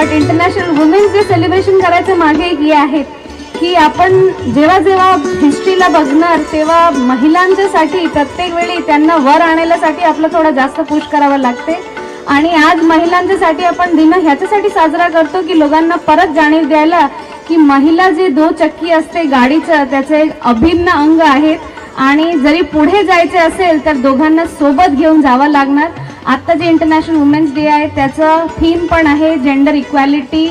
But international women's day celebration करायचं मागे एक हे आहे की आपण जेव्हा जेव्हा हिस्ट्रीला बघणार तेव्हा महिलांच्यासाठी प्रत्येक वेळी त्यांना वर आणण्यासाठी आपलं थोडं जास्त पुश करावं लागते. आणि आज महिलांच्यासाठी आपण दिन ह्याच्यासाठी साजरा करतो की लोकांना परत जाणीव द्यायला की महिला जे दुचक्की असते गाडीचं त्याचे एक अभिन्न अंग आहेत आणि जरी पुढे जायचे असेल तर दोघांना सोबत घेऊन जावं लागणार. आता जे इंटरनॅशनल वुमेन्स डे आहे त्याचं थीम पण आहे gender equality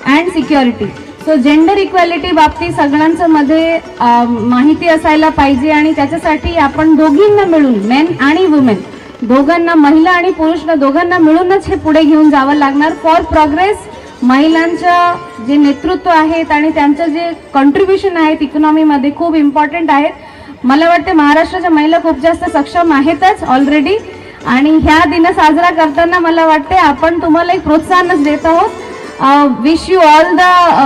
and security. So gender equality बाबतीत सगळ्यांचं मध्ये माहिती असायला पाहिजे आणि त्याच्यासाठी आपण दोघींना मिळून मेन आणि वुमेन दोघांना महिला आणि पुरुष दोघांना मिळूनच हे पुढे घेऊन जावं लागणार. फॉर प्रोग्रेस महिलांचं जे नेतृत्व आहेत आणि त्यांचं जे कॉन्ट्रीब्युशन आहेत इकॉनॉमीमध्ये खूप इम्पॉर्टंट आहेत. मला वाटते महाराष्ट्राच्या महिला खूप जास्त सक्षम आहेतच ऑलरेडी आणि ह्या दिन साजरा करताना मला वाटते आपण तुम्हाला एक प्रोत्साहनच देत आहोत. Wish you all the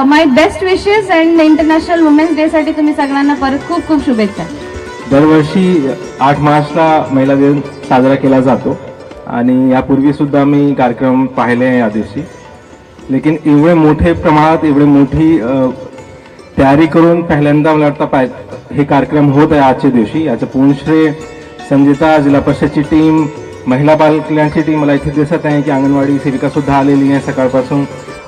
my best wishes and international women's day साठी तुम्ही सगळ्यांना परत खूप खूप शुभेच्छा. दरवर्षी 8 मार्चला महिला दिन साजरा केला जातो आणि यापूर्वी सुद्धा मी कार्यक्रम पाहिले आहे या दिवशी. लेकिन एवढे मोठे प्रमाणात एवढी मोठी तयारी करून पहिल्यांदा मला वाटतं हे कार्यक्रम होत आहे आजच्या दिवशी. याचं पूर्ण श्रेय संजिता जिल्हा परिषदची टीम महिला बाल कल्याणची टीम मला इथे दिसत आहे की अंगणवाडी सेविका सुद्धा आलेली आहे सकाळपासून.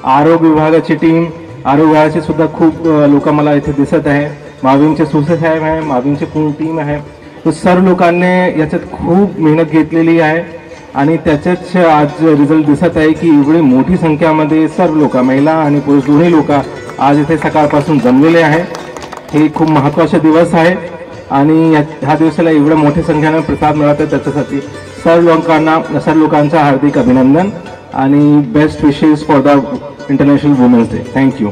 आरोग्य विभागाची टीम आरोग्य विभागाची सुद्धा खूप लोक मला इथे दिसत आहे. माविमचे सुसे साहेब आहे माविमची पूर्ण टीम आहे. तो सर्व लोकांनी याच्यात खूप मेहनत घेतलेली आहे आणि त्याच्याच आज रिझल्ट दिसत आहे की एवढी मोठी संख्यामध्ये सर्व लोक महिला आणि पुरुष दोन्ही लोक आज इथे सकाळपासून जमलेले आहे. हे खूप महत्त्वाचा दिवस आहे आणि ह्या दिवसाला एवढ्या मोठ्या संख्येने प्रतिसाद मिळत आहे त्याच्यासाठी सर्व लोकांचा हार्दिक अभिनंदन आणि best wishes for the international women's day. Thank you.